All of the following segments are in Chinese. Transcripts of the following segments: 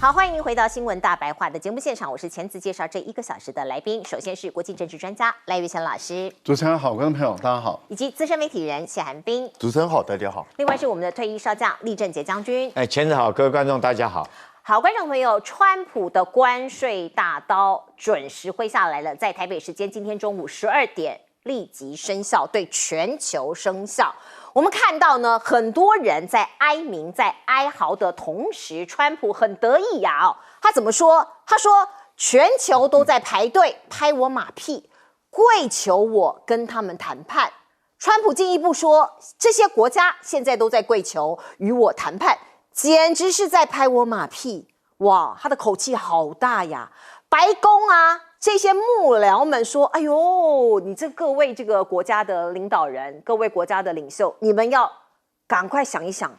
好，欢迎您回到新闻大白话的节目现场，我是前次介绍这1个小时的来宾，首先是国际政治专家赖岳谦老师，主持人好，观众朋友大家好，以及资深媒体人谢寒冰，主持人好，大家好。另外是我们的退役少将厉正杰将军，前子好，各位观众大家好。好，观众朋友，川普的关税大刀准时挥下来了，在台北时间今天中午12点立即生效，对全球生效。我们看到呢，很多人在哀鸣、在哀嚎的同时，川普很得意呀、他怎么说？他说全球都在排队拍我马屁，跪求我跟他们谈判。川普进一步说，这些国家现在都在跪求与我谈判，简直是在拍我马屁。哇，他的口气好大呀！白宫啊，这些幕僚们说：“哎呦，你各位这个国家的领导人，各位国家的领袖，你们要赶快想一想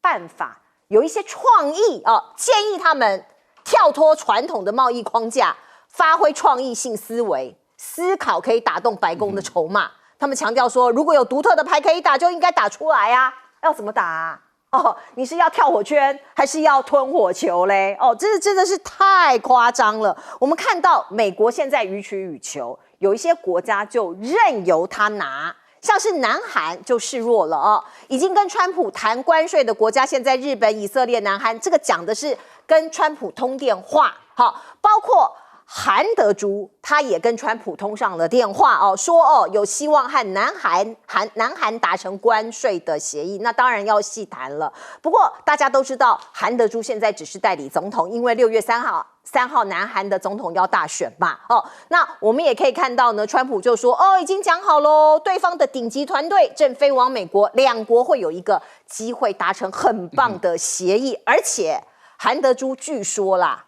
办法，有一些创意啊，建议他们跳脱传统的贸易框架，发挥创意性思维，思考可以打动白宫的筹码。他们强调说，如果有独特的牌可以打，就应该打出来啊！要怎么打啊？你是要跳火圈还是要吞火球嘞？这真的是太夸张了。我们看到美国现在予取予求，有一些国家就任由他拿，像是南韩就示弱了已经跟川普谈关税的国家，现在日本、以色列、南韩，这个讲的是跟川普通电话，包括韩德洙他也跟川普通上了电话说有希望和南韩达成关税的协议，那当然要细谈了。不过大家都知道，韩德洙现在只是代理总统，因为6月3号南韩的总统要大选嘛那我们也可以看到呢，川普就说已经讲好喽，对方的顶级团队正飞往美国，两国会有一个机会达成很棒的协议，而且韩德洙据说啦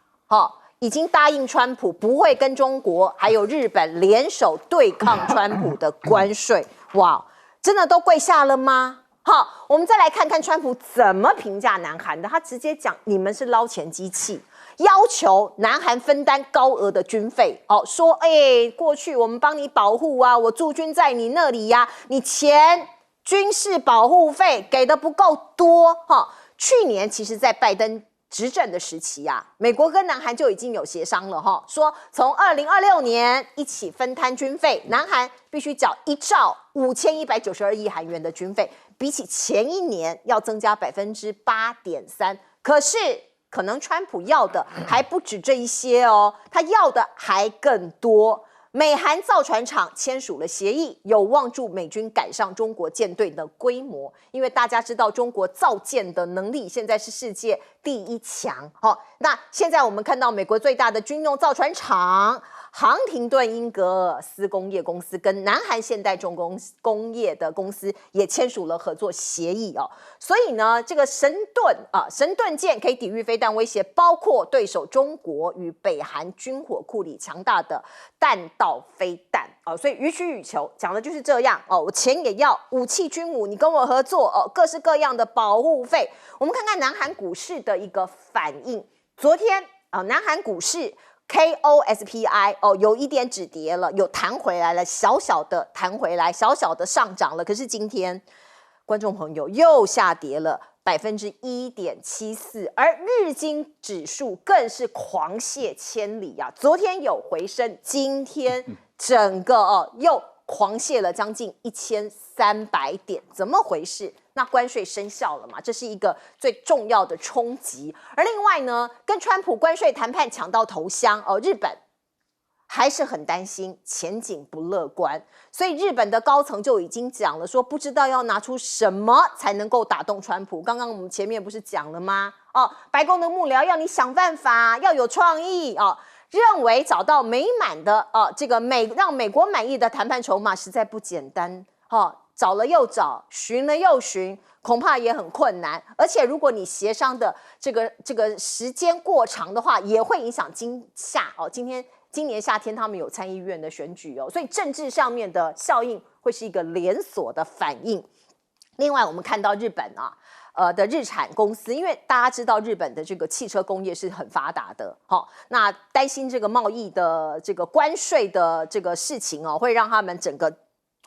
已经答应川普不会跟中国还有日本联手对抗川普的关税。哇，真的都跪下了吗？好，我们再来看看川普怎么评价南韩的。他直接讲，你们是捞钱机器，要求南韩分担高额的军费说过去我们帮你保护啊，我驻军在你那里呀，你钱军事保护费给的不够多去年其实在拜登执政的时期美国跟南韩就已经有协商了说从2026年一起分摊军费，南韩必须缴1兆5192亿韩元的军费，比起前一年要增加8.3%。可是可能川普要的还不止这一些他要的还更多。美韩造船厂签署了协议，有望助美军赶上中国舰队的规模，因为大家知道中国造舰的能力现在是世界第1强那现在我们看到美国最大的军用造船厂杭廷顿英格尔斯工业公司跟南韩现代重工业的公司也签署了合作协议所以呢，这个神盾舰可以抵御飞弹威胁，包括对手中国与北韩军火库里强大的弹道飞弹所以予取予求，讲的就是这样我钱也要，武器军武你跟我合作各式各样的保护费。我们看看南韩股市的一个反应，昨天南韩股市KOSPI 有一点止跌了，有弹回来了，小小的弹回来，小小的上涨了。可是今天观众朋友又下跌了1.74%，而日经指数更是狂泻千里昨天有回升，今天整个又狂泻了将近1300点，怎么回事？那关税生效了嘛，这是一个最重要的冲击。而另外呢，跟川普关税谈判抢到头香日本还是很担心，前景不乐观，所以日本的高层就已经讲了，说不知道要拿出什么才能够打动川普。刚刚我们前面不是讲了吗？白宫的幕僚要你想办法，要有创意认为找到美满的让美国满意的谈判筹码实在不简单找了又找，寻了又寻，恐怕也很困难。而且如果你协商的这个时间过长的话，也会影响今年夏天他们有参议院的选举所以政治上面的效应会是一个连锁的反应。另外我们看到日本的日产公司，因为大家知道日本的这个汽车工业是很发达的那担心这个贸易的这个关税的这个事情会让他们整个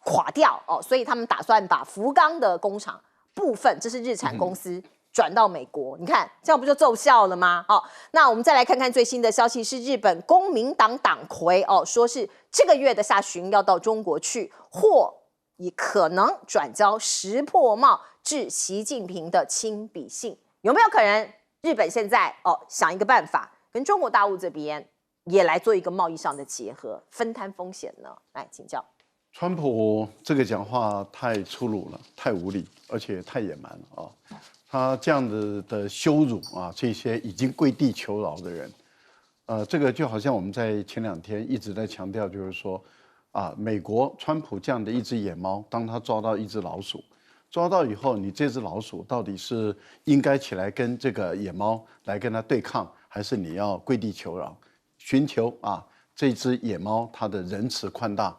垮掉所以他们打算把福冈的工厂部分，这是日产公司转到美国，你看这样不就奏效了吗？那我们再来看看最新的消息，是日本公民党党魁说是这个月的下旬要到中国去，或也可能转交石破茂致习近平的亲笔信，有没有可能日本现在想一个办法，跟中国大陆这边也来做一个贸易上的结合，分摊风险呢？来请教。川普这个讲话太粗鲁了，太无理，而且太野蛮了啊！他这样子的羞辱啊，这些已经跪地求饶的人，这个就好像我们在前2天一直在强调，就是说，美国川普这样的一只野猫，当他抓到一只老鼠，抓到以后，你这只老鼠到底是应该起来跟这个野猫来跟他对抗，还是你要跪地求饶，寻求这只野猫它的仁慈宽大？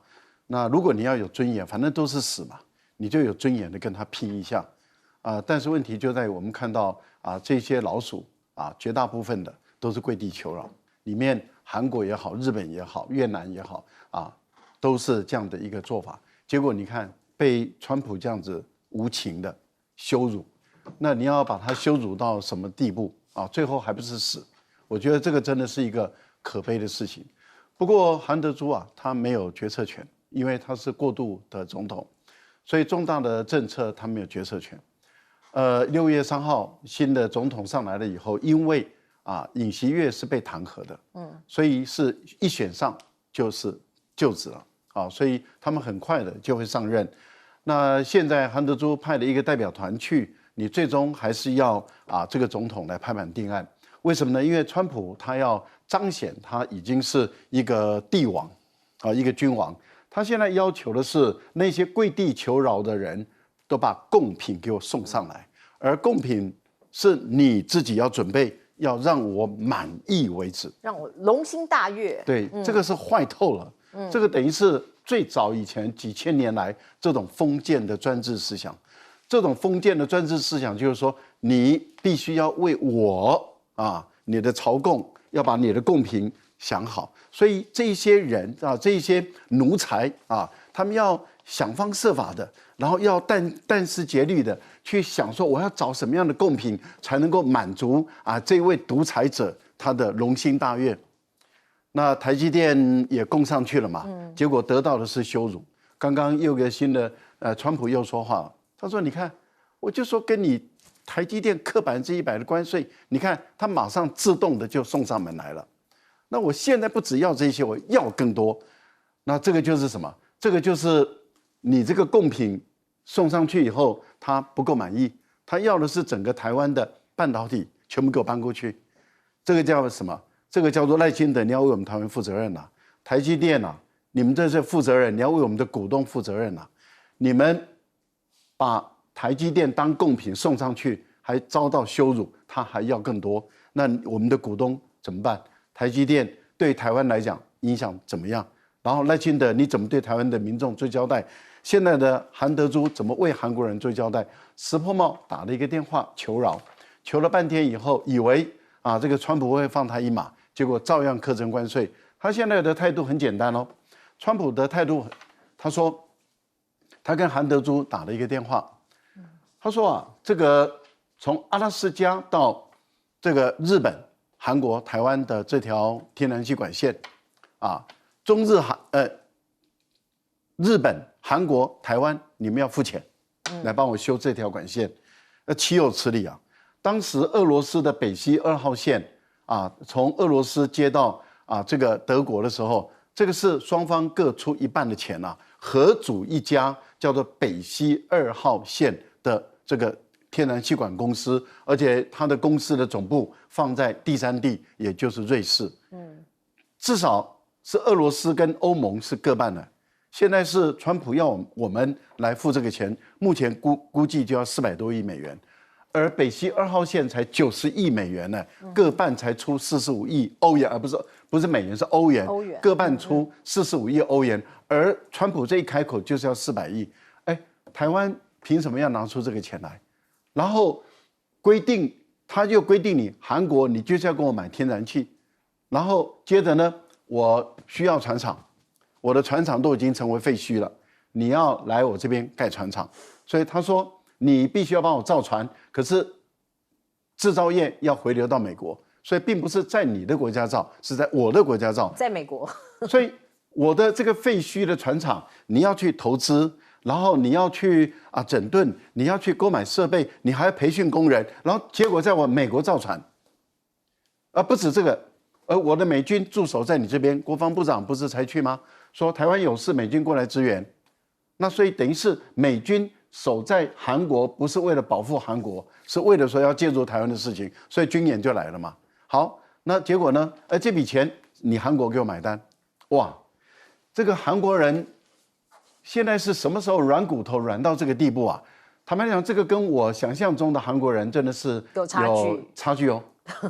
那如果你要有尊严，反正都是死嘛，你就有尊严的跟他拼一下，但是问题就在于我们看到这些老鼠绝大部分的都是跪地求饶，里面韩国也好，日本也好，越南也好都是这样的一个做法。结果你看被川普这样子无情的羞辱，那你要把他羞辱到什么地步最后还不是死？我觉得这个真的是一个可悲的事情。不过韩德洙他没有决策权。因为他是过渡的总统，所以重大的政策他没有决策权。6月3号新的总统上来了以后，因为尹锡悦是被弹劾的，所以是一选上就是就职了所以他们很快的就会上任。那现在韩德洙派了一个代表团去，你最终还是要这个总统来拍板定案。为什么呢？因为川普他要彰显他已经是一个帝王一个君王。他现在要求的是那些跪地求饶的人都把贡品给我送上来，而贡品是你自己要准备，要让我满意为止，让我龙心大悦。对，这个是坏透了。这个等于是最早以前几千年来这种封建的专制思想。这种封建的专制思想就是说，你必须要为我你的朝贡要把你的贡品想好，所以这些人这些奴才他们要想方设法的，然后要殚思竭虑的去想说，我要找什么样的贡品才能够满足这位独裁者他的龙心大悦。那台积电也供上去了嘛，结果得到的是羞辱。刚刚又有个新的川普又说话了，他说：“你看，我就说跟你台积电课100%的关税，你看他马上自动的就送上门来了。”那我现在不只要这些，我要更多。那这个就是什么？这个就是你这个贡品送上去以后，他不够满意，他要的是整个台湾的半导体全部给我搬过去。这个叫什么？这个叫做赖清德，你要为我们台湾负责任台积电你们这是负责任，你要为我们的股东负责任你们把台积电当贡品送上去，还遭到羞辱，他还要更多。那我们的股东怎么办？台积电对台湾来讲影响怎么样？然后赖清德你怎么对台湾的民众做交代？现在的韩德洙怎么为韩国人做交代？石破茂打了一个电话求饶，求了半天以后，以为这个川普会放他一马，结果照样课征关税。他现在的态度很简单川普的态度，他说他跟韩德洙打了一个电话，他说这个从阿拉斯加到这个日本、韩国、台湾的这条天然气管线中日日本、韩国、台湾，你们要付钱来帮我修这条管线，岂有此理当时俄罗斯的北溪2号线从俄罗斯接到这个德国的时候，这个是双方各出一半的钱合组一家叫做北溪2号线的这个天然气管公司，而且它的公司的总部放在第三地，也就是瑞士。至少是俄罗斯跟欧盟是各半的。现在是川普要我们来付这个钱，目前估计就要400多亿美元，而北溪2号线才90亿美元呢，各半才出45亿欧元，而不是美元，是欧元，各半出45亿欧元，而川普这一开口就是要400亿，台湾凭什么要拿出这个钱来？然后他就规定你韩国，你就是要跟我买天然气，然后接着呢，我需要船厂，我的船厂都已经成为废墟了，你要来我这边盖船厂，所以他说你必须要帮我造船，可是制造业要回流到美国，所以并不是在你的国家造，是在我的国家造。在美国，所以我的这个废墟的船厂，你要去投资，然后你要去整顿，你要去购买设备，你还要培训工人，然后结果在我美国造船，不止这个，我的美军驻守在你这边，国防部长不是才去吗？说台湾有事，美军过来支援，那所以等于是美军守在韩国，不是为了保护韩国，是为了说要介入台湾的事情，所以军演就来了嘛。好，那结果呢？这笔钱你韩国给我买单，哇，这个韩国人现在是什么时候软骨头软到这个地步啊？坦白讲，这个跟我想象中的韩国人真的是有差距哦，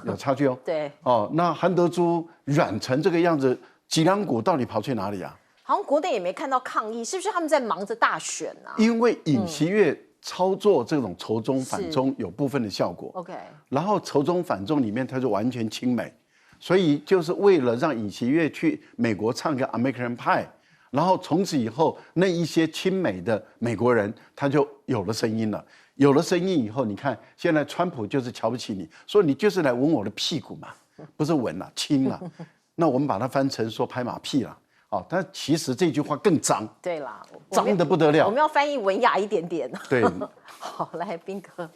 有差距哦。对哦，那韩德洙软成这个样子，脊梁骨到底跑去哪里啊？好像国内也没看到抗议，是不是他们在忙着大选啊？因为尹锡悦操作这种仇中反中有部分的效果。OK， 然后仇中反中里面他就完全亲美，所以就是为了让尹锡悦去美国唱个 American Pie， 然后从此以后那一些亲美的美国人他就有了声音了。有了声音以后，你看现在川普就是瞧不起你，说你就是来吻我的屁股嘛，不是吻了，亲了。那我们把它翻成说拍马屁了。但其实这句话更脏，对啦，脏得不得了。我们要翻译文雅一点点。对，好，来斌哥，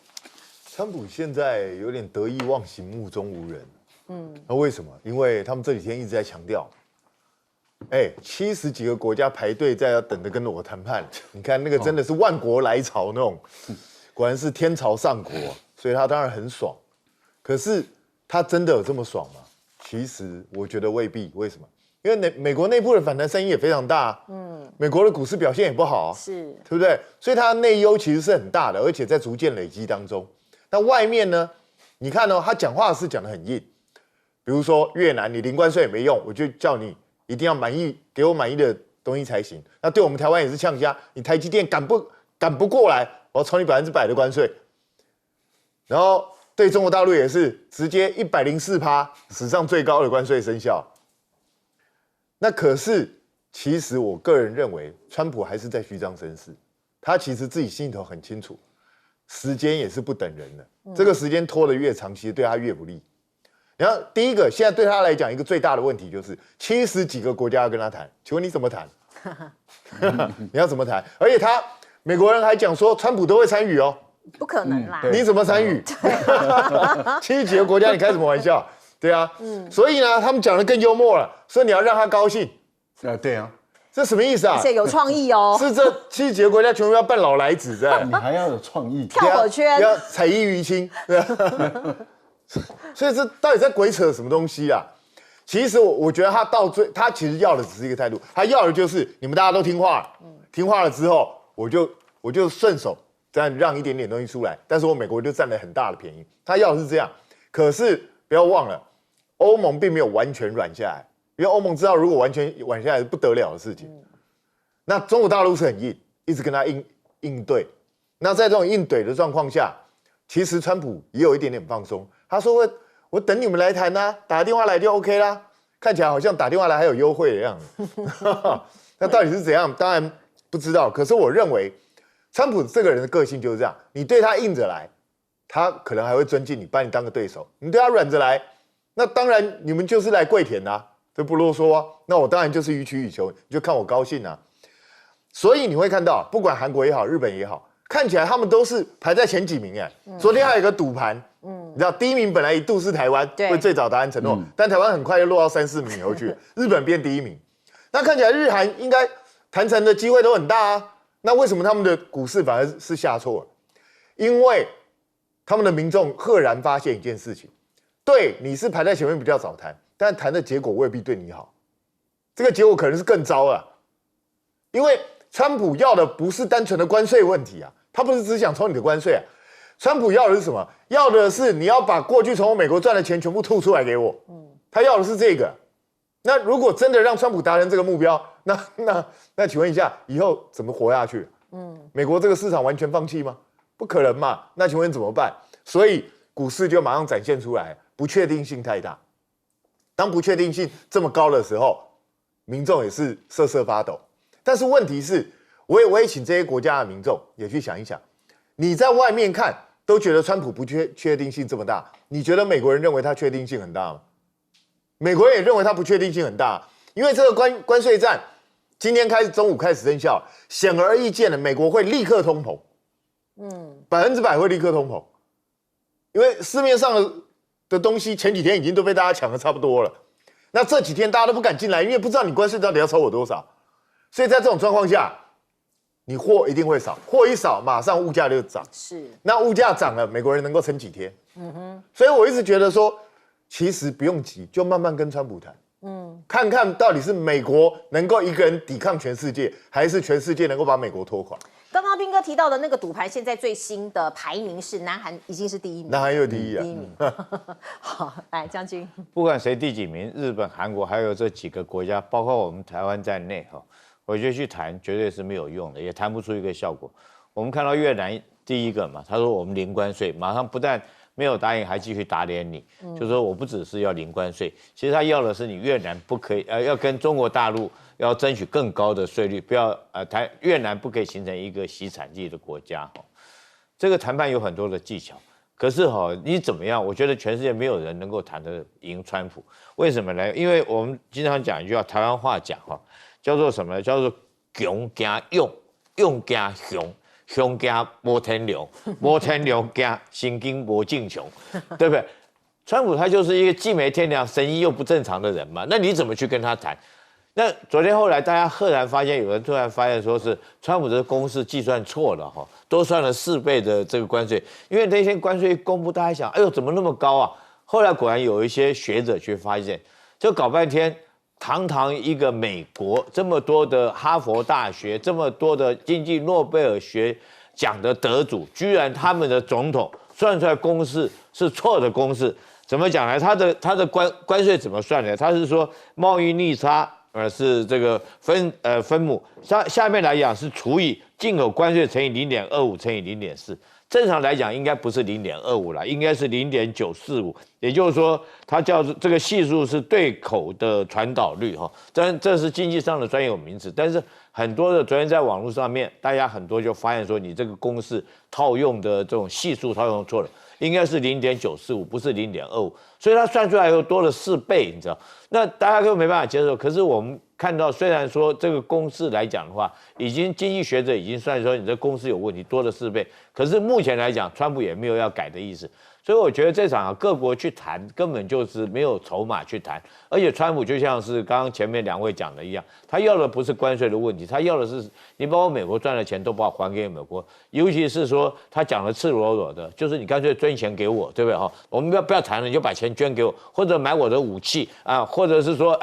川普现在有点得意忘形、目中无人。那为什么？因为他们这几天一直在强调，70几个国家排队在要等着跟我谈判。你看那个真的是万国来朝那种，果然是天朝上国，所以他当然很爽。可是他真的有这么爽吗？其实我觉得未必。为什么？因为美国内部的反弹声音也非常大，美国的股市表现也不好，是，对不对？所以它的内忧其实是很大的，而且在逐渐累积当中。那外面呢？你看哦，他讲话是讲得很硬，比如说越南，你零关税也没用，我就叫你一定要满意，给我满意的东西才行。那对我们台湾也是呛家，你台积电赶不过来，我要抽你100%的关税。然后对中国大陆也是直接104%，史上最高的关税生效。那可是，其实我个人认为，川普还是在虚张声势。他其实自己心里头很清楚，时间也是不等人的。这个时间拖得越长，其实对他越不利。然后第一个，现在对他来讲一个最大的问题就是70几个国家要跟他谈，请问你怎么谈？你要怎么谈？而且美国人还讲说，川普都会参与哦，不可能啦！你怎么参与？70几个国家，你开什么玩笑？对啊，所以呢，他们讲的更幽默了，说你要让他高兴。对啊，这什么意思啊？而且有创意哦，是这70几个国家全部要扮老来子在，你还要有创意，跳火圈，要彩衣娱亲，对啊。所以这到底在鬼扯什么东西啊？其实我觉得他其实要的只是一个态度，他要的就是你们大家都听话，听话了之后，我就顺手这样让一点点东西出来，但是我美国就占了很大的便宜。他要的是这样，可是不要忘了，欧盟并没有完全软下来，因为欧盟知道如果完全软下来是不得了的事情。那中国大陆是很硬，一直跟他应对。那在这种应对的状况下，其实川普也有一点点放松。他说我等你们来谈啊，打个电话来就 OK 啦。看起来好像打电话来还有优惠的样子。那到底是怎样？当然不知道。可是我认为，川普这个人的个性就是这样：你对他硬着来，他可能还会尊敬你，把你当个对手；你对他软着来，那当然你们就是来跪舔啊，这不啰嗦啊。那我当然就是予取予求，你就看我高兴啊。所以你会看到，不管韩国也好，日本也好，看起来他们都是排在前几名哎。昨天还有一个赌盘，你知道第一名本来一度是台湾，会最早答案承诺，但台湾很快就落到3、4名以后去，日本变第1名。那看起来日韩应该谈成的机会都很大啊。那为什么他们的股市反而是下挫了？因为他们的民众赫然发现一件事情：对，你是排在前面比较早谈，但谈的结果未必对你好，这个结果可能是更糟了。因为川普要的不是单纯的关税问题啊，他不是只想抽你的关税啊。川普要的是什么？要的是你要把过去从我美国赚的钱全部吐出来给我。他要的是这个。那如果真的让川普达成这个目标，那请问一下，以后怎么活下去？美国这个市场完全放弃吗？不可能嘛。那请问怎么办？所以股市就马上展现出来，不确定性太大。当不确定性这么高的时候，民众也是瑟瑟发抖。但是问题是，我也请这些国家的民众也去想一想，你在外面看都觉得川普不确定性这么大，你觉得美国人认为他确定性很大吗？美国人也认为他不确定性很大，因为这个关税战今天中午开始生效，显而易见的，美国会立刻通膨，100%会立刻通膨，因为市面上的东西前几天已经都被大家抢得差不多了，那这几天大家都不敢进来，因为不知道你关税到底要抽我多少，所以在这种状况下，你货一定会少，货一少，马上物价就涨，是，那物价涨了，美国人能够撑几天？所以我一直觉得说，其实不用急，就慢慢跟川普谈。看看到底是美国能够一个人抵抗全世界，还是全世界能够把美国拖垮？刚刚彬哥提到的那个赌盘，现在最新的排名是南韩已经是第1名，南韩又第一啊！第1名。好，来将军，不管谁第几名，日本、韩国还有这几个国家，包括我们台湾在内，我觉得去谈绝对是没有用的，也谈不出一个效果。我们看到越南第一个嘛，他说我们零关税，马上不但没有答应，还继续打脸你，就说我不只是要零关税，其实他要的是你越南不可以，要跟中国大陆要争取更高的税率，不要越南不可以形成一个洗产地的国家。这个谈判有很多的技巧，可是你怎么样？我觉得全世界没有人能够谈得赢川普，为什么呢？因为我们经常讲一句话，台湾话讲叫做什么呢？叫做穷加用，用加熊。熊加摩天流，摩天流加心经魔境穷，对不对？川普他就是一个既没天良、神医又不正常的人嘛，那你怎么去跟他谈？那昨天后来大家赫然发现，有人突然发现说是川普的公式计算错了多算了4倍的这个关税，因为那天关税公布，大家想，哎呦怎么那么高啊？后来果然有一些学者去发现，就搞半天。堂堂一个美国，这么多的哈佛大学，这么多的经济诺贝尔学奖的得主，居然他们的总统算出来公式是错的公式，怎么讲呢？他的关税怎么算呢？他是说贸易逆差，是这个分母，下面来讲是除以进口关税乘以0.25乘以0.4。正常来讲，应该不是0.25啦，应该是0.945，也就是说，它叫这个系数是对口的传导率这是经济上的专有名词。但是很多的昨天在网络上面，大家很多就发现说，你这个公式套用的这种系数套用错了，应该是0.945，不是0.25，所以它算出来又多了4倍，你知道？那大家都没办法接受。可是我们看到，虽然说这个公式来讲的话，经济学者已经算说你这公式有问题，多了4倍。可是目前来讲，川普也没有要改的意思。所以我觉得这场各国去谈，根本就是没有筹码去谈。而且川普就像是刚刚前面2位讲的一样，他要的不是关税的问题，他要的是你把我美国赚的钱都把我还给美国。尤其是说他讲的赤裸裸的，就是你干脆捐钱给我，对不对我们不要谈了，你就把钱捐给我，或者买我的武器啊，或者是说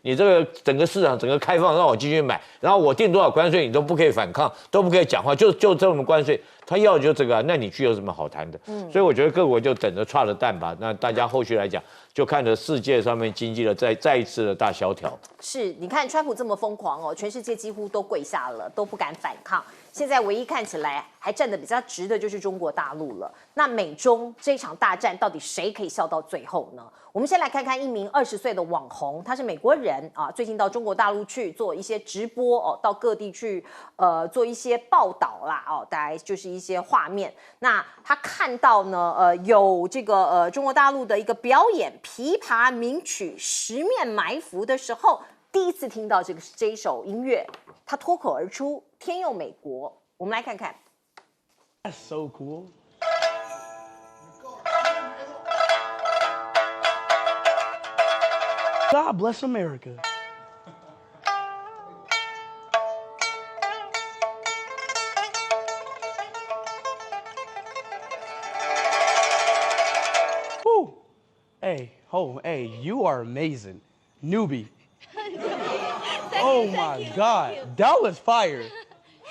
你这个整个市场整个开放让我进去买，然后我定多少关税你都不可以反抗，都不可以讲话，就这么关税。他要的就这个那你去有什么好谈的？所以我觉得各国就等着踹了蛋吧。那大家后续来讲，就看着世界上面经济的再一次的大萧条。是，你看川普这么疯狂全世界几乎都跪下了，都不敢反抗。现在唯一看起来还站得比较直的就是中国大陆了。那美中这场大战到底谁可以笑到最后呢？我们先来看看一名20岁的网红，他是美国人最近到中国大陆去做一些直播到各地去做一些报道啦大概就是一些画面。那他看到呢有这个中国大陆的一个表演琵琶名曲《十面埋伏》的时候，第一次听到这一首音乐，他脱口而出“天佑美国”。我们来看看。That's so cool. God bless America. Woo. Hey, you are amazing. Newbie. Oh my God, that was fire.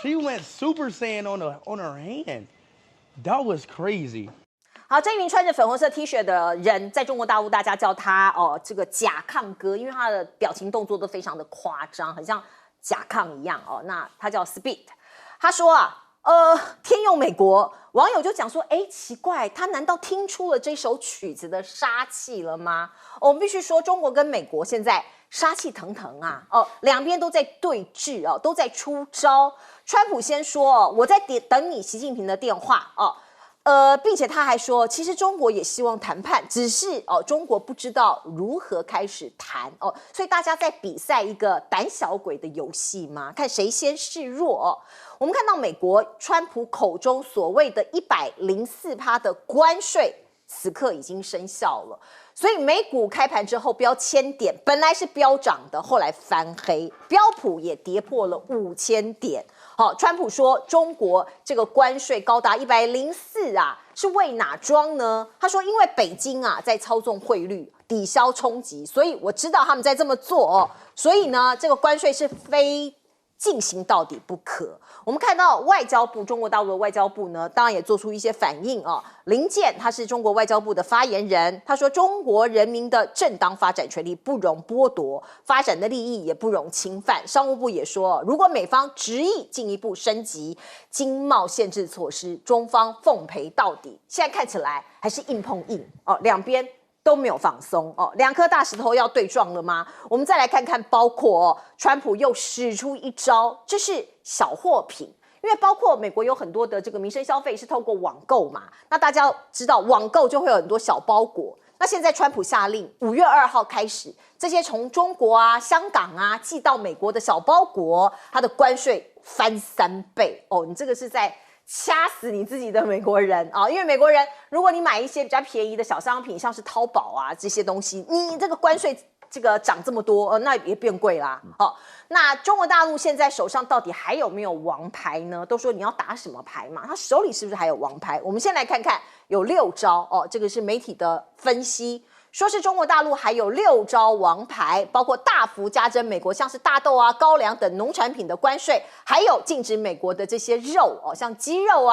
She went Super Saiyan on her hand. That was crazy. 好，这一名穿着粉红色 T 恤的人，在中国大陆大家叫他这个甲亢哥，因为他的表情动作都非常的夸张，很像甲亢一样那他叫 Speed。他说天佑美国，网友就讲说，奇怪，他难道听出了这首曲子的杀气了吗？我们必须说，中国跟美国现在杀气腾腾两边都在对峙都在出招。川普先说我在等你习近平的电话并且他还说，其实中国也希望谈判，只是中国不知道如何开始谈所以大家在比赛一个胆小鬼的游戏嘛，看谁先示弱我们看到美国川普口中所谓的104%的关税，此刻已经生效了。所以美股开盘之后飙1000点，本来是飙涨的，后来翻黑，标普也跌破了5000点。川普说中国这个关税高达104是为哪桩呢？他说因为北京在操纵汇率，抵消冲击，所以我知道他们在这么做所以呢这个关税是非进行到底不可。我们看到外交部，中国大陆的外交部呢，当然也做出一些反应林健他是中国外交部的发言人，他说中国人民的正当发展权利不容剥夺，发展的利益也不容侵犯。商务部也说，如果美方执意进一步升级经贸限制措施，中方奉陪到底。现在看起来还是硬碰硬两边都没有放松两颗大石头要对撞了吗？我们再来看看，包括川普又使出一招，这是小货品，因为包括美国有很多的这个民生消费是透过网购嘛，那大家知道网购就会有很多小包裹。那现在川普下令5月2号开始，这些从中国香港寄到美国的小包裹，它的关税翻3倍你这个是在掐死你自己的美国人因为美国人，如果你买一些比较便宜的小商品，像是淘宝这些东西，你这个关税这个涨这么多那也变贵啦那中国大陆现在手上到底还有没有王牌呢？都说你要打什么牌嘛，他手里是不是还有王牌？我们先来看看，有6招这个是媒体的分析，说是中国大陆还有6招王牌，包括大幅加征美国像是大豆高粱等农产品的关税，还有禁止美国的这些肉像鸡肉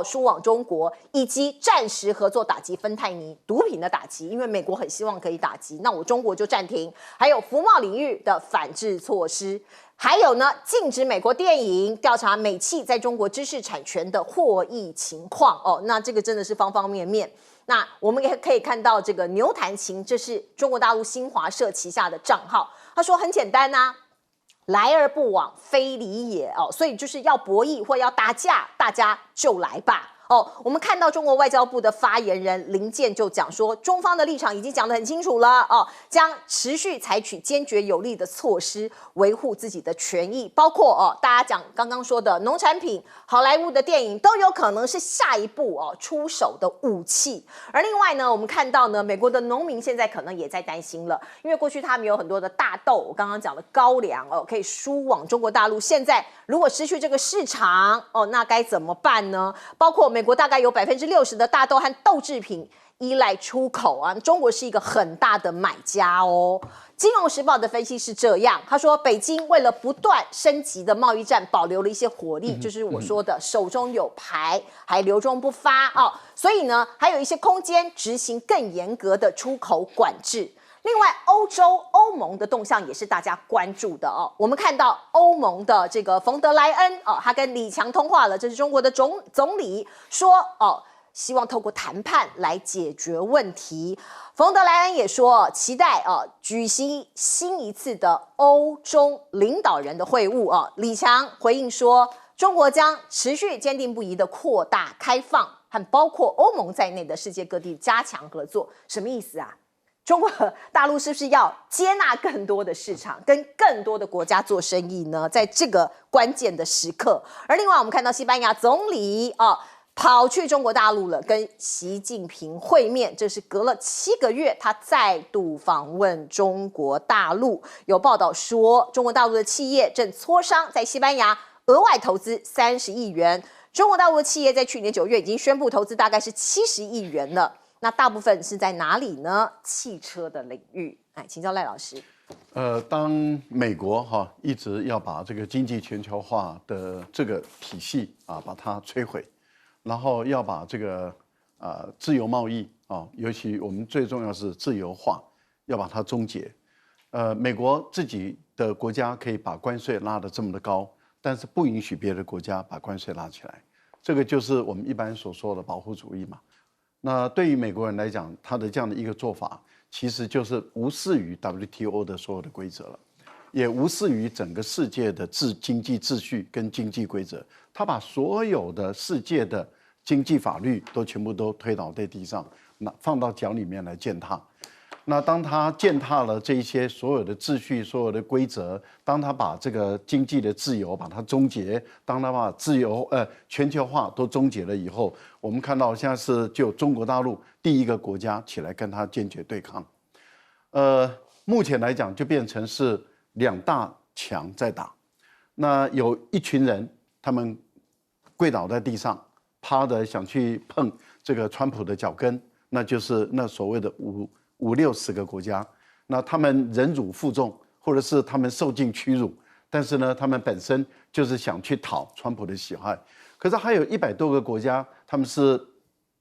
输往中国，以及暂时合作打击芬太尼毒品的打击，因为美国很希望可以打击，那我中国就暂停。还有服贸领域的反制措施，还有呢，禁止美国电影调查美企在中国知识产权的获益情况那这个真的是方方面面。那我们也可以看到这个牛弹琴，这是中国大陆新华社旗下的账号，他说很简单来而不往非礼也所以就是要博弈或要打架，大家就来吧我们看到中国外交部的发言人林健就讲说，中方的立场已经讲得很清楚了将持续采取坚决有力的措施维护自己的权益，包括大家讲刚刚说的农产品、好莱坞的电影都有可能是下一步出手的武器。而另外呢，我们看到呢，美国的农民现在可能也在担心了，因为过去他们有很多的大豆，我刚刚讲的高粱可以输往中国大陆，现在如果失去这个市场那该怎么办呢？包括美国大概有60%的大豆和豆制品依赖出口中国是一个很大的买家金融时报的分析是这样，他说北京为了不断升级的贸易战保留了一些火力，就是我说的手中有牌还留中不发所以呢还有一些空间执行更严格的出口管制。另外欧盟的动向也是大家关注的我们看到欧盟的这个冯德莱恩他跟李强通话了，这是中国的总理，说希望透过谈判来解决问题。冯德莱恩也说期待举行新一次的欧中领导人的会晤李强回应说，中国将持续坚定不移的扩大开放和包括欧盟在内的世界各地加强合作。什么意思中国大陆是不是要接纳更多的市场，跟更多的国家做生意呢？在这个关键的时刻。而另外我们看到西班牙总理跑去中国大陆了，跟习近平会面，这是隔了7个月他再度访问中国大陆。有报道说，中国大陆的企业正磋商在西班牙额外投资30亿元。中国大陆的企业在去年9月已经宣布投资大概是70亿元了。那大部分是在哪里呢？汽车的领域。请教赖老师。当美国一直要把这个经济全球化的这个体系把它摧毁，然后要把这个自由贸易尤其我们最重要是自由化，要把它终结。美国自己的国家可以把关税拉得这么的高，但是不允许别的国家把关税拉起来，这个就是我们一般所说的保护主义嘛。那对于美国人来讲，他的这样的一个做法，其实就是无视于 WTO 的所有的规则了，也无视于整个世界的经济秩序跟经济规则。他把所有的世界的经济法律都全部都推倒在地上，那放到脚里面来践踏。那当他践踏了这一些所有的秩序、所有的规则，当他把这个经济的自由把它终结，当他把全球化都终结了以后，我们看到现在是就中国大陆第一个国家起来跟他坚决对抗。目前来讲就变成是两大强在打。那有一群人，他们跪倒在地上，趴着想去碰这个川普的脚跟，那就是那所谓的50-60个国家，那他们忍辱负重，或者是他们受尽屈辱，但是呢，他们本身就是想去讨川普的喜爱。可是还有100多个国家，他们是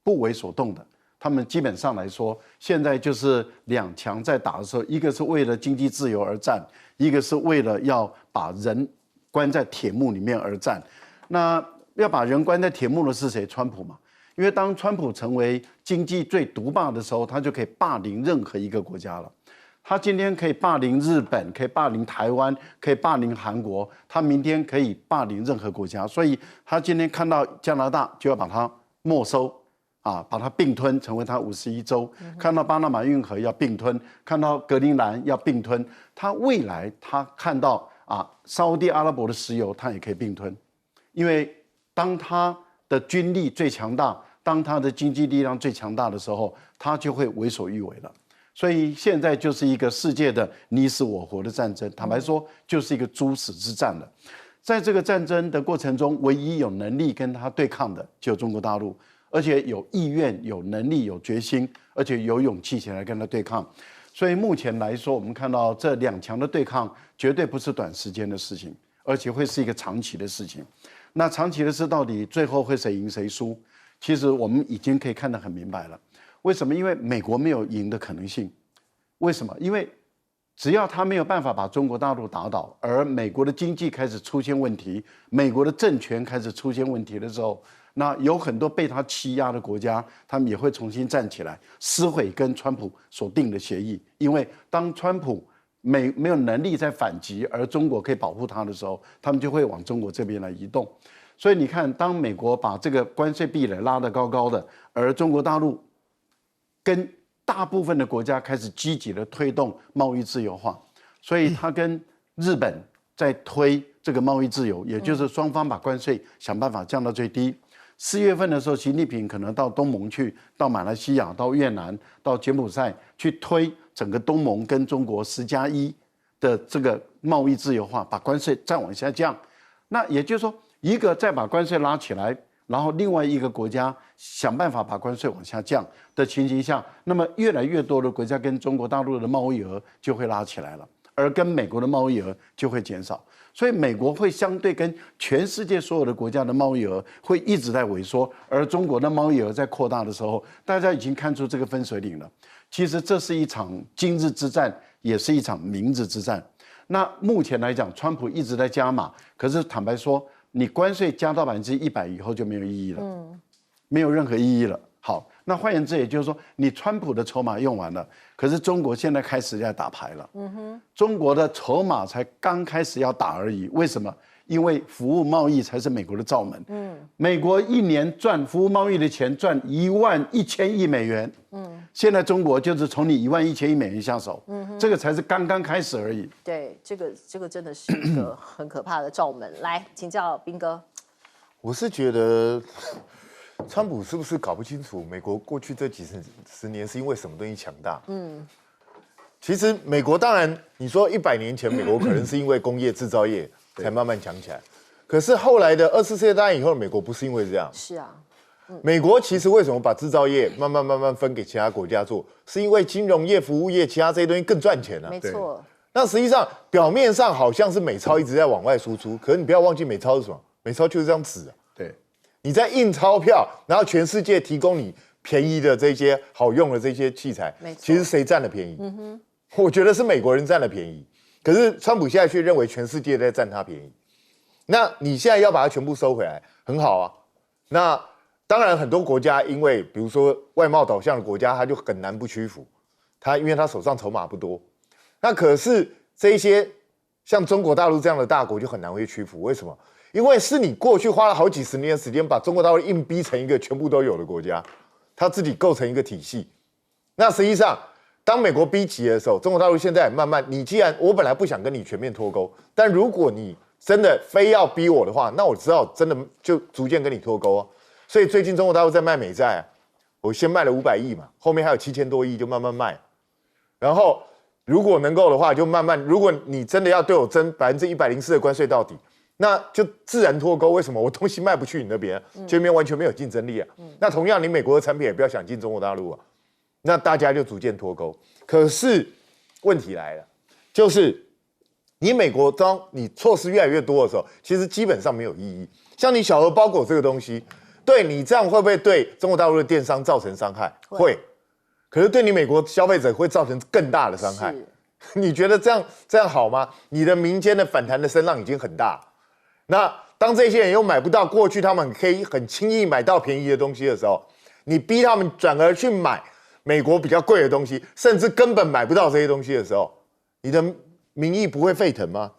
不为所动的。他们基本上来说，现在就是两强在打的时候，一个是为了经济自由而战，一个是为了要把人关在铁幕里面而战。那要把人关在铁幕的是谁？川普嘛。因为当川普成为经济最独霸的时候，他就可以霸凌任何一个国家了。他今天可以霸凌日本，可以霸凌台湾，可以霸凌韩国，他明天可以霸凌任何国家。所以他今天看到加拿大就要把它没收，把它并吞，成为它51州。看到巴拿马运河要并吞，看到格陵兰要并吞。他未来他看到沙烏地阿拉伯的石油，他也可以并吞，因为当他的军力最强大，当他的经济力量最强大的时候，他就会为所欲为了。所以现在就是一个世界的你死我活的战争，坦白说，就是一个殊死之战了。在这个战争的过程中，唯一有能力跟他对抗的，就中国大陆，而且有意愿、有能力、有决心，而且有勇气起来跟他对抗。所以目前来说，我们看到这两强的对抗，绝对不是短时间的事情，而且会是一个长期的事情。那长期的事到底最后会谁赢谁输？其实我们已经可以看得很明白了。为什么？因为美国没有赢的可能性。为什么？因为只要他没有办法把中国大陆打倒，而美国的经济开始出现问题，美国的政权开始出现问题的时候，那有很多被他欺压的国家，他们也会重新站起来，撕毁跟川普所定的协议。因为当川普没有能力再反击，而中国可以保护他的时候，他们就会往中国这边来移动。所以你看，当美国把这个关税壁垒拉得高高的，而中国大陆跟大部分的国家开始积极的推动贸易自由化，所以他跟日本在推这个贸易自由，也就是双方把关税想办法降到最低。4月份的时候，习近平可能到东盟去，到马来西亚、到越南、到柬埔寨去推整个东盟跟中国10+1的这个贸易自由化，把关税再往下降。那也就是说，一个再把关税拉起来，然后另外一个国家想办法把关税往下降的情形下，那么越来越多的国家跟中国大陆的贸易额就会拉起来了，而跟美国的贸易额就会减少。所以美国会相对跟全世界所有的国家的贸易额会一直在萎缩，而中国的贸易额在扩大的时候，大家已经看出这个分水岭了。其实这是一场今日之战，也是一场明日之战。那目前来讲，川普一直在加码，可是坦白说，你关税加到100%以后就没有意义了，没有任何意义了。好，那换言之，也就是说，你川普的筹码用完了，可是中国现在开始在打牌了。中国的筹码才刚开始要打而已。为什么？因为服务贸易才是美国的罩门。美国一年赚服务贸易的钱赚11000亿美元。现在中国就是从你11000亿美元下手。这个才是刚刚开始而已。对，这个真的是一个很可怕的罩门。来，请教彬哥。我是觉得，川普是不是搞不清楚美国过去这几十年是因为什么东西强大？其实美国当然，你说100年前美国可能是因为工业制造业才慢慢强起来，可是后来的24世纪大战以后，美国不是因为这样。是啊，美国其实为什么把制造业慢慢分给其他国家做，是因为金融业、服务业、其他这些东西更赚钱啊。没错。那实际上表面上好像是美钞一直在往外输出，可是你不要忘记美钞是什么？美钞就是这张纸啊。对，你在印钞票，然后全世界提供你便宜的这些好用的这些器材，其实谁占了便宜？我觉得是美国人占了便宜。可是川普现在却认为全世界在占他便宜。那你现在要把它全部收回来，很好啊。那当然，很多国家因为比如说外贸导向的国家，他就很难不屈服。因为他手上筹码不多。那可是这一些像中国大陆这样的大国就很难会屈服。为什么？因为是你过去花了好几十年的时间，把中国大陆硬逼成一个全部都有的国家，它自己构成一个体系。那实际上，当美国逼急的时候，中国大陆现在也慢慢，你既然我本来不想跟你全面脱钩，但如果你真的非要逼我的话，那我只好真的就逐渐跟你脱钩啊。所以最近中国大陆在卖美债啊，我先卖了500亿嘛，后面还有7000多亿就慢慢卖，然后如果能够的话就慢慢，如果你真的要对我征104%的关税到底，那就自然脱钩。为什么？我东西卖不去你那边，这边完全没有竞争力啊。那同样，你美国的产品也不要想进中国大陆啊，那大家就逐渐脱钩。可是问题来了，就是你美国当你措施越来越多的时候，其实基本上没有意义。像你小额包裹这个东西，对你这样会不会对中国大陆的电商造成伤害？会。可是对你美国消费者会造成更大的伤害。你觉得这样好吗？你的民间的反弹的声浪已经很大，那当这些人又买不到过去他们可以很轻易买到便宜的东西的时候，你逼他们转而去买美国比较贵的东西，甚至根本买不到这些东西的时候，你的民意不会沸腾吗？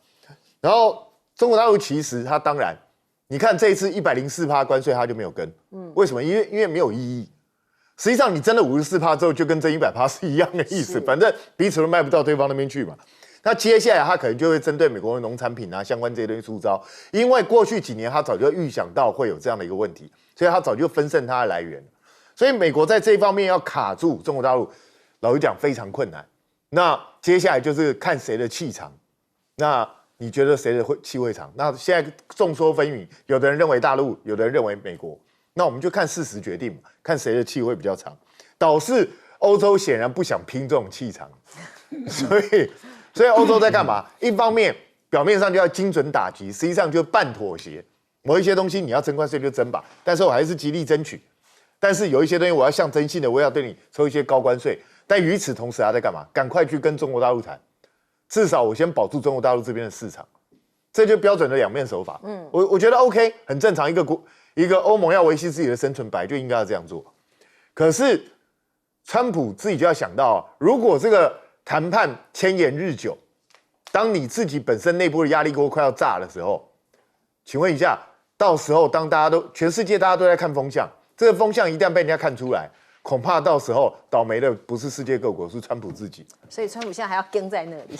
然后中国大陆其实它当然，你看这一次104%关税它就没有跟，为什么？因为没有意义。实际上你真的54%之后就跟征100%是一样的意思，反正彼此都卖不到对方那边去嘛。那接下来他可能就会针对美国的农产品啊相关这些东西出招，因为过去几年他早就预想到会有这样的一个问题，所以他早就分散它的来源。所以美国在这一方面要卡住中国大陆，老实讲非常困难。那接下来就是看谁的气场。那你觉得谁的气会长？那现在众说纷纭，有的人认为大陆，有的人认为美国。那我们就看事实决定嘛，看谁的气会比较长。导致欧洲显然不想拼这种气场，所以欧洲在干嘛？一方面表面上就要精准打击，实际上就半妥协。某一些东西你要征关税就征吧，但是我还是极力争取。但是有一些东西我要象征性的，我要对你抽一些高关税。但与此同时他在干嘛？赶快去跟中国大陆谈，至少我先保住中国大陆这边的市场。这就标准的两面手法。我觉得 OK， 很正常。一个欧盟要维系自己的生存，本来就应该要这样做。可是川普自己就要想到，如果这个谈判牵延日久，当你自己本身内部的压力锅快要炸的时候，请问一下，到时候当全世界大家都在看风向，这个风向一旦被人家看出来，恐怕到时候倒霉的不是世界各国，是川普自己。所以川普现在还要跟在那里，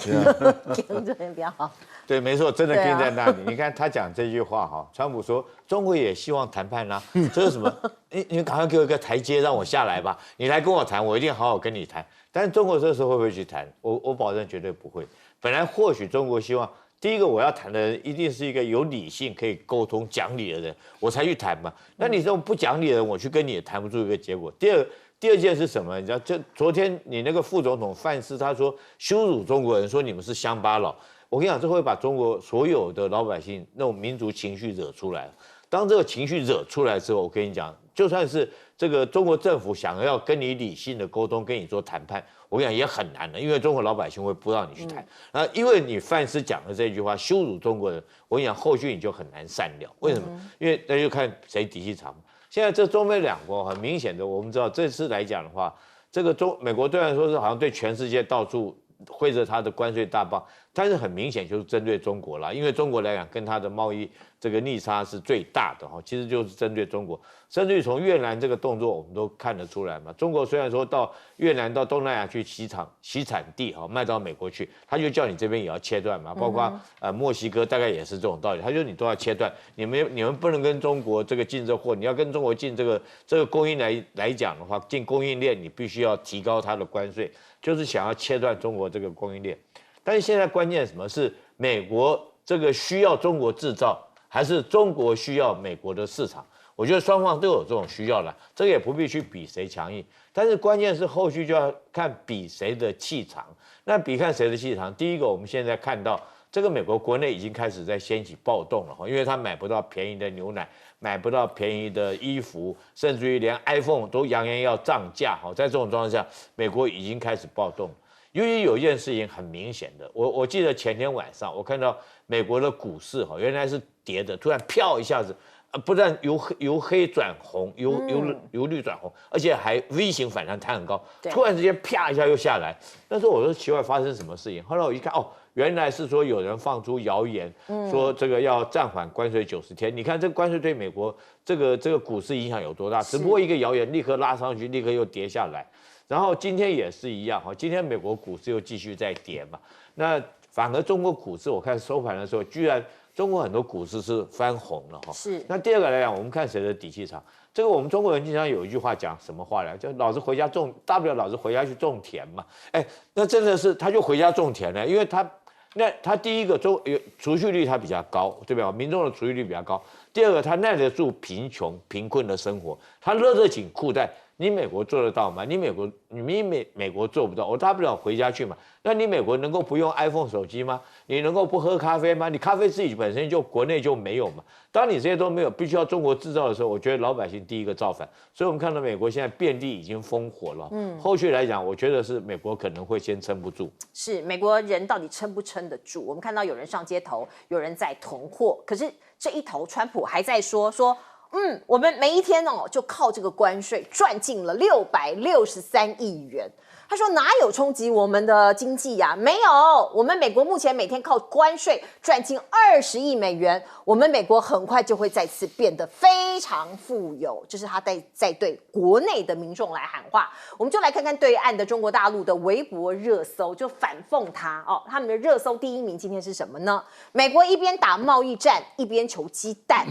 跟这边比较好。对，没错，真的跟在那里。你看他讲这句话哈，川普说中国也希望谈判啦，这是什么？你赶快给我一个台阶，让我下来吧。你来跟我谈，我一定好好跟你谈。但是中国这时候会不会去谈？我保证绝对不会。本来或许中国希望，第一个我要谈的人一定是一个有理性、可以沟通、讲理的人，我才去谈嘛。那你这种不讲理的人，我去跟你也谈不出一个结果。第二件是什么？你知道，就昨天你那个副总统范斯他说羞辱中国人，说你们是乡巴佬。我跟你讲，这会把中国所有的老百姓那种民族情绪惹出来。当这个情绪惹出来之后，我跟你讲，就算是这个中国政府想要跟你理性的沟通，跟你做谈判，我跟你讲也很难的，因为中国老百姓会不让你去谈。因为你范斯讲的这句话羞辱中国人，我跟你讲，后续你就很难善了。为什么？因为那就看谁底气长。现在这中美两国很明显的，我们知道这次来讲的话，这个美国虽然说是好像对全世界到处挥着它的关税大棒，但是很明显就是针对中国啦，因为中国来讲跟它的贸易这个逆差是最大的哈，其实就是针对中国。甚至于从越南这个动作，我们都看得出来嘛。中国虽然说到越南到东南亚去洗产地哈，卖到美国去，他就叫你这边也要切断嘛，包括墨西哥大概也是这种道理，他就你都要切断，你们不能跟中国这个进这货，你要跟中国进这个供应来讲的话，进供应链你必须要提高它的关税，就是想要切断中国这个供应链。但是现在关键什么是美国这个需要中国制造，还是中国需要美国的市场？我觉得双方都有这种需要了，这个也不必去比谁强硬。但是关键是后续就要看比谁的气场。那比看谁的气场，第一个我们现在看到这个美国国内已经开始在掀起暴动了，因为他买不到便宜的牛奶，买不到便宜的衣服，甚至于连 iPhone 都扬言要涨价。在这种状况下，美国已经开始暴动了。由于有一件事情很明显的，我记得前天晚上我看到美国的股市原来是跌的，突然飘一下子，不但由黑转红，由绿转红，而且还 V 型反弹，弹很高，突然之间啪一下又下来。那时候我说奇怪，发生什么事情？后来我一看，原来是说有人放出谣言，说这个要暂缓关税90天。你看这个关税对美国这个股市影响有多大？只不过一个谣言立刻拉上去，立刻又跌下来。然后今天也是一样哈，今天美国股市又继续在跌嘛。那反而中国股市，我看收盘的时候，居然中国很多股市是翻红了哈。是。那第二个来讲，我们看谁的底气长。这个我们中国人经常有一句话讲什么话来，就老子回家种，大不了老子回家去种田嘛。哎，那真的是他就回家种田了，因为他第一个储蓄率它比较高，对吧？民众的储蓄率比较高。第二个，他耐得住贫困的生活，他勒得紧裤带。你美国做得到吗？你美国做不到，我大不了回家去嘛。那你美国能够不用 iPhone 手机吗？你能够不喝咖啡吗？你咖啡自己本身就国内就没有嘛。当你这些都没有，必须要中国制造的时候，我觉得老百姓第一个造反。所以我们看到美国现在遍地已经烽火了。后续来讲，我觉得是美国可能会先撑不住。是美国人到底撑不撑得住？我们看到有人上街头，有人在囤货，可是这一头川普还在说。我们每一天就靠这个关税赚进了663亿元。他说哪有冲击我们的经济呀？没有，我们美国目前每天靠关税赚进20亿美元，我们美国很快就会再次变得非常富有。这是他在对国内的民众来喊话。我们就来看看对岸的中国大陆的微博热搜，就反讽他他们的热搜第一名今天是什么呢？美国一边打贸易战，一边求鸡蛋，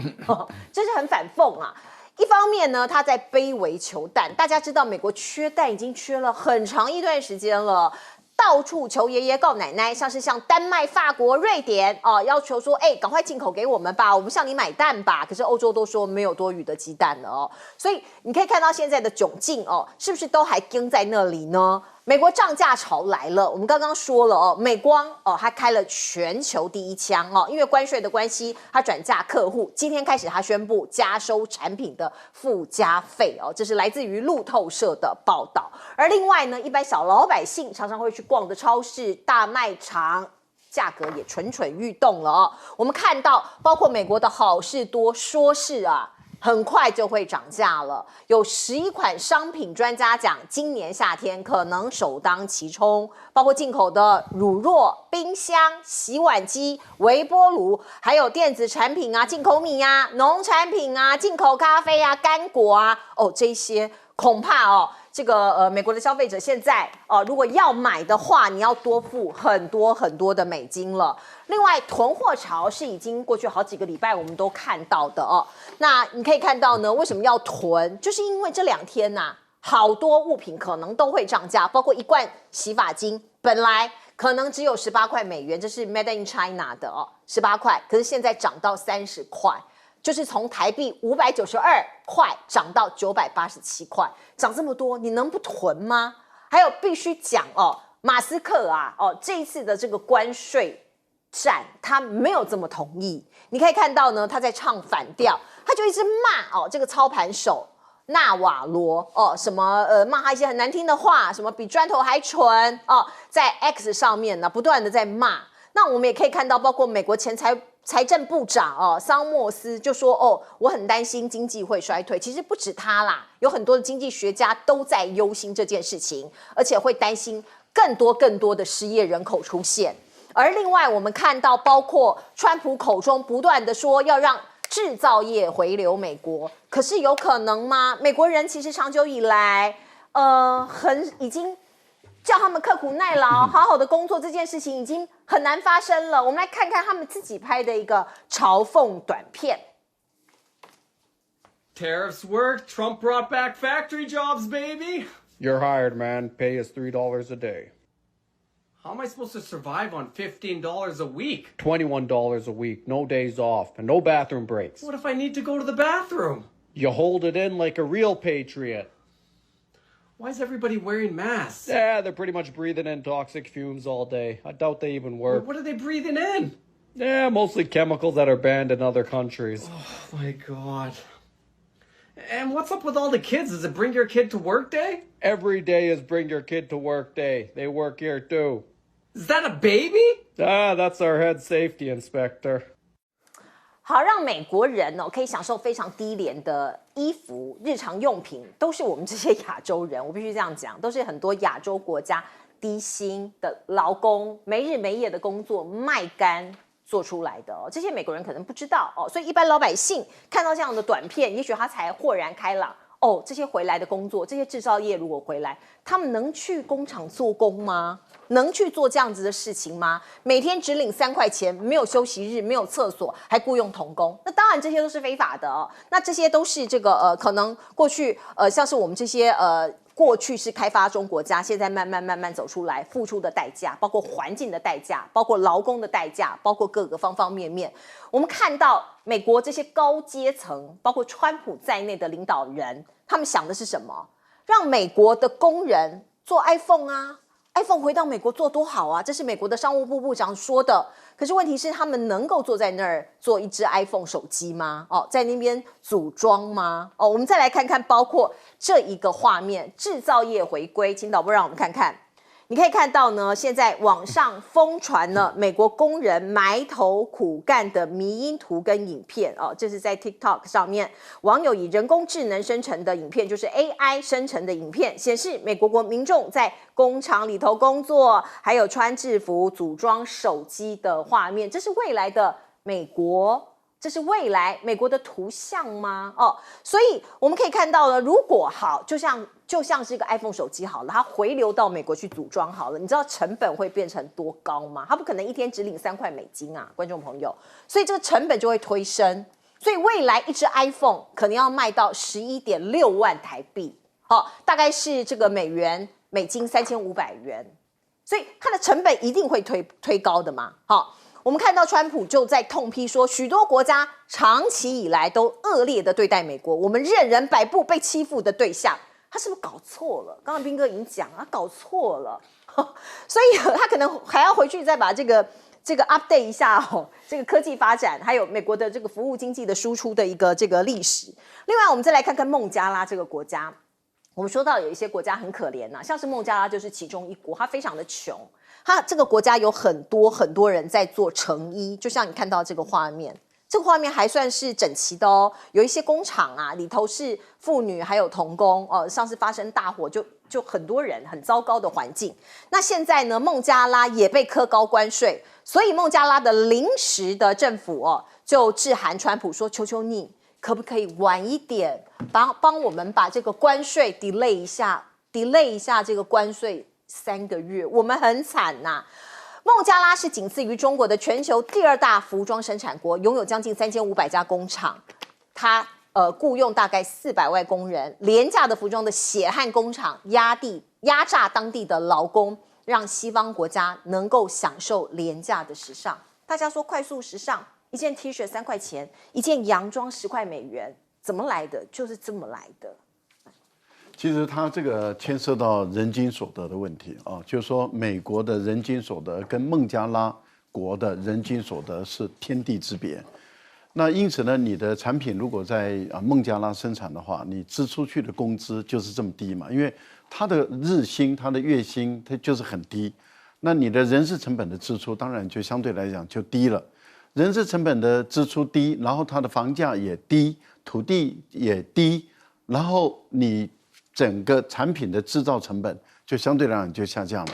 这是很反讽啊。一方面呢，他在卑微求蛋。大家知道，美国缺蛋已经缺了很长一段时间了，到处求爷爷告奶奶，像丹麦、法国、瑞典要求说，赶快进口给我们吧，我们向你买蛋吧。可是欧洲都说没有多余的鸡蛋了所以你可以看到现在的窘境是不是都还跟在那里呢？美国涨价潮来了，我们刚刚说了美光它开了全球第一枪因为关税的关系，它转嫁客户。今天开始，它宣布加收产品的附加费这是来自于路透社的报道。而另外呢，一般小老百姓常常会去逛的超市、大卖场，价格也蠢蠢欲动了我们看到，包括美国的好事多说是很快就会涨价了，有11款商品，专家讲今年夏天可能首当其冲，包括进口的乳酪、冰箱、洗碗机、微波炉，还有电子产品进口米农产品进口咖啡干果这些恐怕这个美国的消费者现在如果要买的话，你要多付很多很多的美金了。另外，囤货潮是已经过去好几个礼拜我们都看到的那你可以看到呢，为什么要囤？就是因为这2天好多物品可能都会涨价，包括一罐洗发精，本来可能只有18块美元，这是 Made in China 的18块，可是现在涨到30块。就是从台币592块涨到987块，涨这么多，你能不囤吗？还有必须讲马斯克这一次的这个关税战，他没有这么同意。你可以看到呢，他在唱反调，他就一直骂这个操盘手纳瓦罗什么骂他一些很难听的话，什么比砖头还蠢在 X 上面呢不断的在骂。那我们也可以看到，包括美国财政部长桑莫斯就说我很担心经济会衰退。其实不止他啦，有很多的经济学家都在忧心这件事情，而且会担心更多的失业人口出现。而另外我们看到，包括川普口中不断的说要让制造业回流美国，可是有可能吗？美国人其实长久以来已经叫他们刻苦耐劳，好好的工作，这件事情已经很难发生了。我们来看看他们自己拍的一个嘲讽短片。Tariffs worked. Trump brought back factory jobs, baby. You're hired, man. Pay is $3 a day. How am I supposed to survive on $15 a week? $21 a week, no days off, and no bathroom breaks. What if I need to go to the bathroom? You hold it in like a real patriot. Why is everybody wearing masks? Yeah, they're pretty much breathing in toxic fumes all day. I doubt they even work. What are they breathing in? Yeah, mostly chemicals that are banned in other countries. Oh my God. And what's up with all the kids? Is it bring your kid to work day? Every day is bring your kid to work day. They work here too. Is that a baby? That's our head safety inspector. 好，让美国人可以享受非常低廉的衣服、日常用品，都是我们这些亚洲人，我必须这样讲，都是很多亚洲国家低薪的劳工没日没夜的工作卖干做出来的哦，这些美国人可能不知道哦，所以一般老百姓看到这样的短片，也许他才豁然开朗。哦，这些回来的工作，这些制造业如果回来，他们能去工厂做工吗？能去做这样子的事情吗？每天只领3块钱，没有休息日，没有厕所，还雇佣童工，那当然这些都是非法的哦。那这些都是这个可能过去像是我们这些过去是开发中国家，现在慢慢走出来，付出的代价，包括环境的代价，包括劳工的代价，包括各个方方面面。我们看到美国这些高阶层，包括川普在内的领导人，他们想的是什么？让美国的工人做 iPhone 啊。iPhone 回到美国做多好啊！这是美国的商务部部长说的。可是问题是，他们能够坐在那儿做一只 iPhone 手机吗？哦，在那边组装吗？哦，我们再来看看，包括这一个画面，制造业回归，请导播让我们看看。你可以看到呢，现在网上疯传了美国工人埋头苦干的迷因图跟影片哦，这是在 TikTok 上面，网友以人工智能生成的影片，就是 AI 生成的影片，显示美国民众在工厂里头工作，还有穿制服组装手机的画面，这是未来的美国。这是未来美国的图像吗？哦，所以我们可以看到呢，如果好，就像是一个 iPhone 手机好了，它回流到美国去组装好了，你知道成本会变成多高吗？它不可能一天只领3块美金啊，观众朋友，所以这个成本就会推升，所以未来一只 iPhone 可能要卖到11.6万台币，好，大概是这个美金3500元，所以它的成本一定会推高的嘛，好。我们看到川普就在痛批说，许多国家长期以来都恶劣的对待美国，我们任人摆布被欺负的对象。他是不是搞错了？刚刚彬哥已经讲了，他搞错了，所以他可能还要回去再把这个 update 一下哦，这个科技发展，还有美国的这个服务经济的输出的一个这个历史。另外，我们再来看看孟加拉这个国家。我们说到有一些国家很可怜呐，像是孟加拉就是其中一国，它非常的穷。它这个国家有很多人在做成衣，就像你看到这个画面，这个画面还算是整齐的哦。有一些工厂啊，里头是妇女还有童工哦，上次发生大火就很多人，很糟糕的环境。那现在呢，孟加拉也被课高关税，所以孟加拉的临时的政府哦，就致函川普说：“求求你，可不可以晚一点，帮我们把这个关税 delay 一下这个关税。”3个月，我们很惨呐。孟加拉是仅次于中国的全球第2大服装生产国，拥有将近3500家工厂，它雇佣大概400万工人，廉价的服装的血汗工厂压榨当地的劳工，让西方国家能够享受廉价的时尚。大家说快速时尚，一件 T 恤3块钱，一件洋装10块美元，怎么来的？就是这么来的。其实它这个牵涉到人均所得的问题啊，就是说美国的人均所得跟孟加拉国的人均所得是天地之别。那因此呢，你的产品如果在孟加拉生产的话，你支出去的工资就是这么低嘛，因为它的日薪、它的月薪它就是很低，那你的人事成本的支出当然就相对来讲就低了。人事成本的支出低，然后它的房价也低，土地也低，然后你整个产品的制造成本就相对来讲就下降了，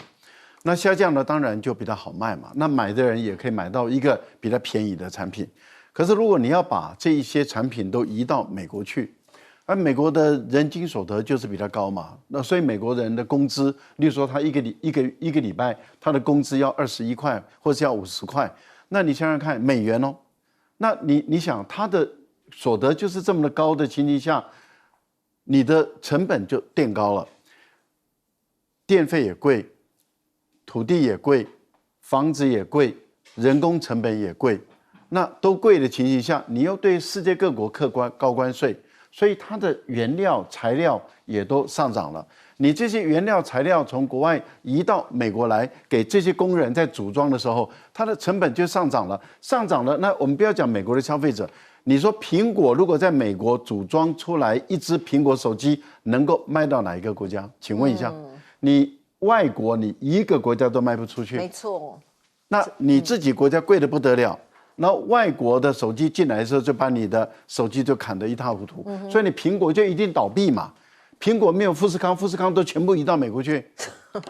那下降了当然就比较好卖嘛，那买的人也可以买到一个比较便宜的产品。可是如果你要把这一些产品都移到美国去，而美国的人均所得就是比较高嘛，那所以美国人的工资，例如说他一个礼拜他的工资要21块或者要50块，那你想想看美元哦，那你想他的所得就是这么的高的情形下，你的成本就垫高了，电费也贵，土地也贵，房子也贵，人工成本也贵，那都贵的情形下，你又对世界各国课高关税，所以它的原料材料也都上涨了。你这些原料材料从国外移到美国来，给这些工人在组装的时候，它的成本就上涨了。那我们不要讲美国的消费者。你说苹果如果在美国组装出来一只苹果手机能够卖到哪一个国家？请问一下，你外国你一个国家都卖不出去，没错。那你自己国家贵得不得了，然后外国的手机进来的时候就把你的手机就砍得一塌糊涂，所以你苹果就一定倒闭嘛。苹果没有富士康，富士康都全部移到美国去，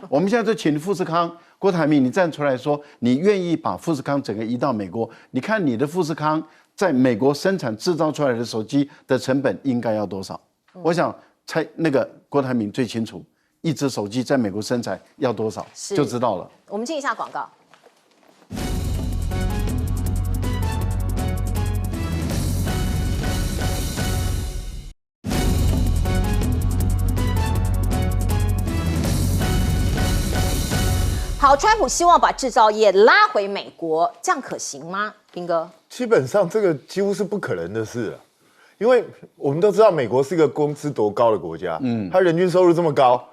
我们现在就请富士康，郭台铭，你站出来说，你愿意把富士康整个移到美国？你看你的富士康在美国生产制造出来的手机的成本应该要多少？我想那个郭台铭最清楚，一只手机在美国生产要多少，就知道了。我们进一下广告。好，川普希望把制造业拉回美国，这样可行吗？斌哥，基本上这个几乎是不可能的事了，因为我们都知道美国是一个工资多高的国家，它人均收入这么高，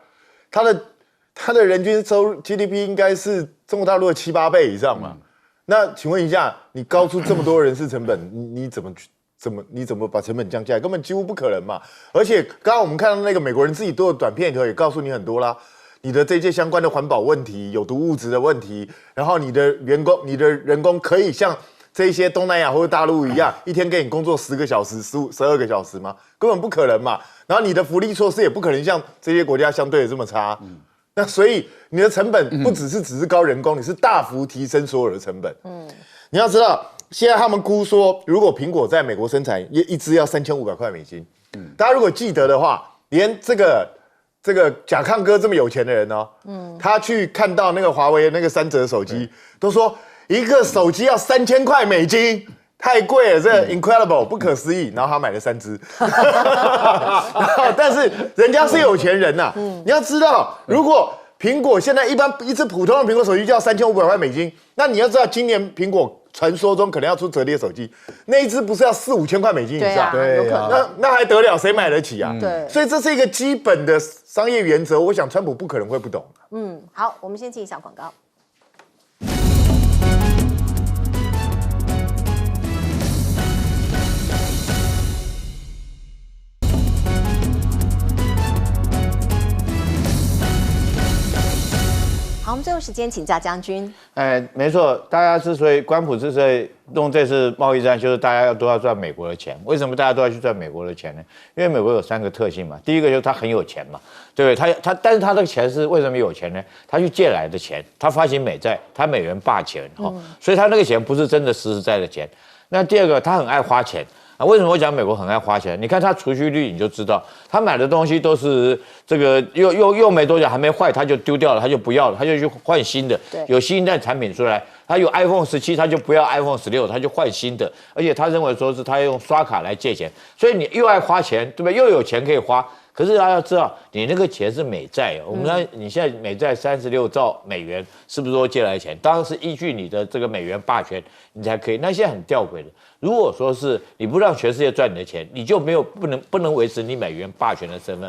它的人均收入 GDP 应该是中国大陆的7、8倍以上嘛。那请问一下，你高出这么多人事成本，你怎么把成本降下来？根本几乎不可能嘛。而且刚刚我们看到那个美国人自己做的短片里头也告诉你很多啦。你的这些相关的环保问题、有毒物质的问题，然后你的人工可以像这些东南亚或者大陆一样，一天给你工作10个小时、12个小时吗？根本不可能嘛。然后你的福利措施也不可能像这些国家相对的这么差。那所以你的成本不只是高人工，你是大幅提升所有的成本。你要知道，现在他们估说，如果苹果在美国生产一支要3500块美金。大家如果记得的话，连这个甲亢哥这么有钱的人哦，他去看到那个华为的那个3折手机，都说一个手机要3000块美金，太贵了，这 incredible 不可思议。然后他买了3只，但是人家是有钱人呐、你要知道，如果苹果现在一只普通的苹果手机就要3500块美金，那你要知道今年苹果传说中可能要出折叠手机，那一只不是要4、5千块美金以上？对啊，有可能。那还得了？谁买得起啊？对，所以这是一个基本的商业原则，我想川普不可能会不懂。好，我们先进一下广告。好，我们最后时间请教将军。没错，大家川普之所以弄这次贸易战，就是大家都要赚美国的钱。为什么大家都要去赚美国的钱呢？因为美国有3个特性嘛。第一个就是他很有钱嘛，对不对？但是他的钱是为什么有钱呢？他去借来的钱，他发行美债，他美元霸权所以他那个钱不是真的实实在在的钱。那第二个，他很爱花钱。为什么我讲美国很爱花钱？你看他储蓄率，你就知道，他买的东西都是这个用没多久还没坏，他就丢掉了，他就不要了，他就去换新的。有新一代产品出来，他有 iPhone 17，他就不要 iPhone 16，他就换新的。而且他认为说是他用刷卡来借钱，所以你又爱花钱，对不对？又有钱可以花。可是大家要知道，你那个钱是美债，我们看你现在美债36兆美元，是不是说借来钱？当然是依据你的这个美元霸权，你才可以。那现在很吊诡的，如果说是你不让全世界赚你的钱，你就不能维持你美元霸权的身份。